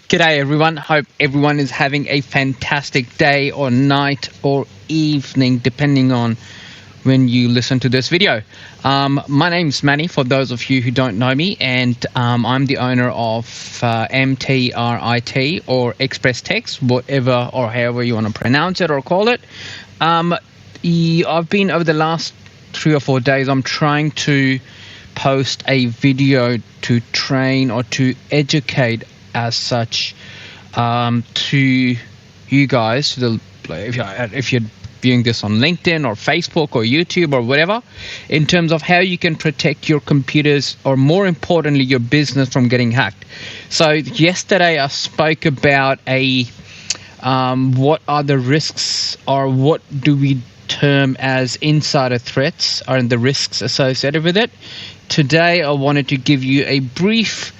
G'day everyone, hope everyone is having a fantastic day or night or evening depending on when you listen to this video. My name's Manny, for those of you who don't know me, and I'm the owner of MTRIT or Express Text, whatever or however you want to pronounce it or call it. I've been, over the last 3 or 4 days, I'm trying to post a video to train or to educate as such to you guys, if you're viewing this on LinkedIn or Facebook or YouTube or whatever, in terms of how you can protect your computers, or more importantly your business, from getting hacked. So yesterday I spoke about what are the risks, or what do we term as insider threats, and the risks associated with it. Today I wanted to give you a brief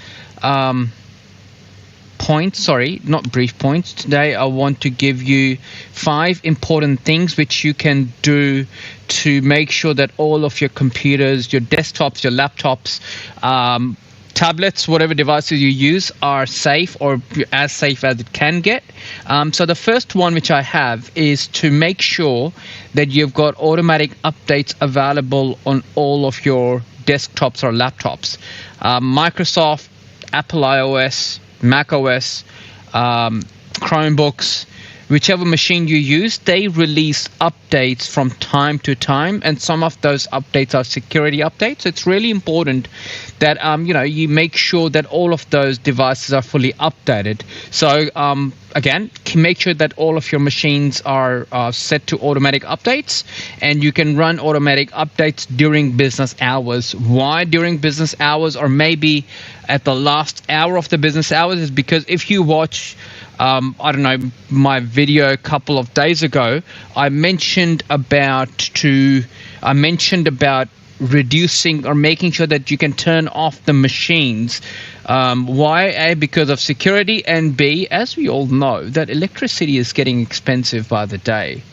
not brief points. Today I want to give you 5 important things which you can do to make sure that all of your computers, your desktops, your laptops, tablets, whatever devices you use, are safe, or as safe as it can get. So the first one which I have is to make sure that you've got automatic updates available on all of your desktops or laptops. Microsoft, Apple iOS, Mac OS, Chromebooks, whichever machine you use, they release updates from time to time, and some of those updates are security updates. It's really important that you make sure that all of those devices are fully updated. So again, make sure that all of your machines are set to automatic updates, and you can run automatic updates during business hours. Why during business hours, or maybe at the last hour of the business hours, is because if you watch my video a couple of days ago, I mentioned about reducing or making sure that you can turn off the machines. Why? A, because of security, and B, as we all know, that electricity is getting expensive by the day.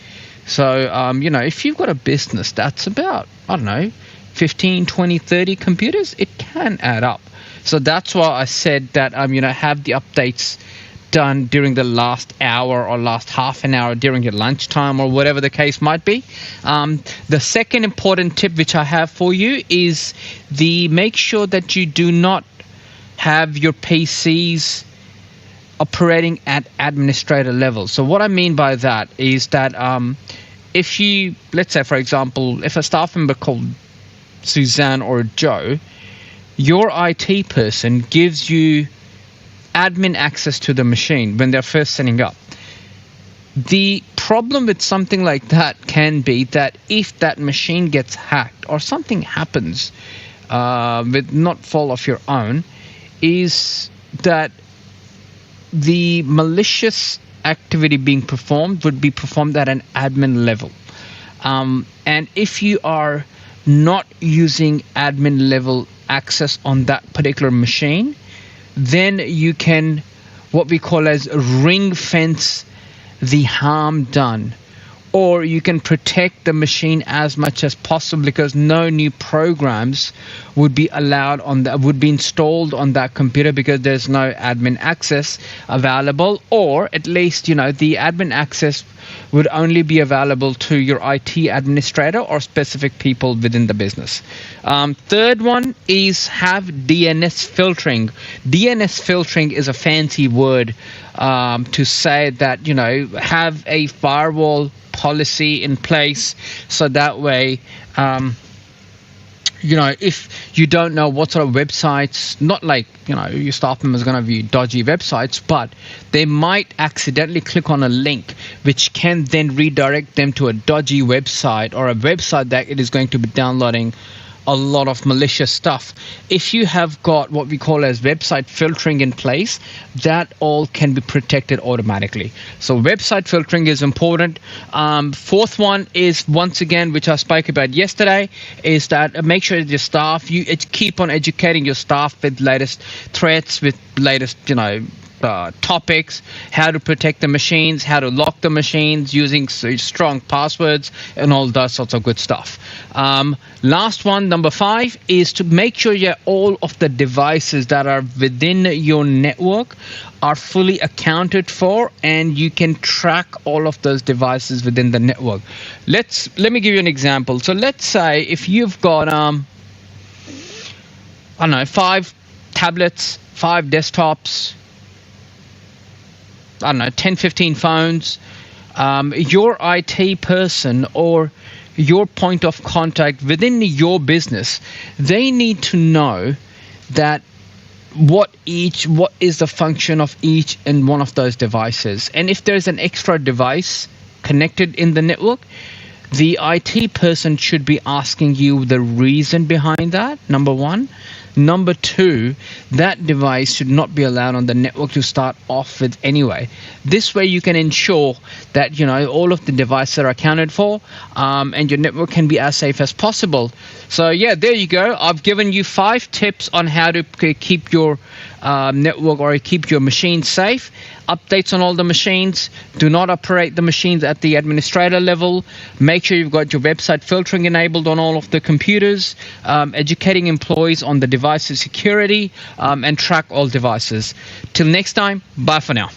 So if you've got a business that's about 15, 20, 30 computers, it can add up. So that's why I said that have the updates done during the last hour or last half an hour during your lunchtime, or whatever the case might be. The second important tip which I have for you is make sure that you do not have your PCs operating at administrator level. So what I mean by that is that if you, let's say for example, if a staff member called Suzanne or Joe, your IT person gives you admin access to the machine when they're first setting up. The problem with something like that can be that if that machine gets hacked or something happens with not fault of your own, is that the malicious activity being performed would be performed at an admin level. And if you are not using admin level access on that particular machine, then you can, what we call as, ring fence the harm done, or you can protect the machine as much as possible, because no new programs would be allowed would be installed on that computer, because there's no admin access available, or at least the admin access would only be available to your IT administrator or specific people within the business. Third one is have DNS filtering. DNS filtering is a fancy word to say that have a firewall policy in place, so that way if you don't know what sort of websites, not like your staff member is going to view dodgy websites, but they might accidentally click on a link which can then redirect them to a dodgy website, or a website that it is going to be downloading a lot of malicious stuff. If you have got what we call as website filtering in place, that all can be protected automatically. So website filtering is important. Fourth one is, once again, which I spoke about yesterday, is that make sure that your staff, you keep on educating your staff with latest threats, with latest topics, how to protect the machines, how to lock the machines using strong passwords, and all that sorts of good stuff. Last one, number 5, is to make sure that all of the devices that are within your network are fully accounted for, and you can track all of those devices within the network. Let me give you an example. So let's say if you've got I don't know, 5 tablets, 5 desktops, I don't know, 10, 15 phones, your IT person or your point of contact within your business, they need to know that what is the function of each and one of those devices. And if there's an extra device connected in the network, the IT person should be asking you the reason behind that, number 1. Number 2, that device should not be allowed on the network to start off with anyway. This way you can ensure that all of the devices are accounted for, and your network can be as safe as possible. So yeah, there you go. I've given you 5 tips on how to keep your network or keep your machine safe. Updates on all the machines. Do not operate the machines at the administrator level. Make sure you've got your website filtering enabled on all of the computers. Educating employees on the devices security, and track all devices. Till next time, bye for now.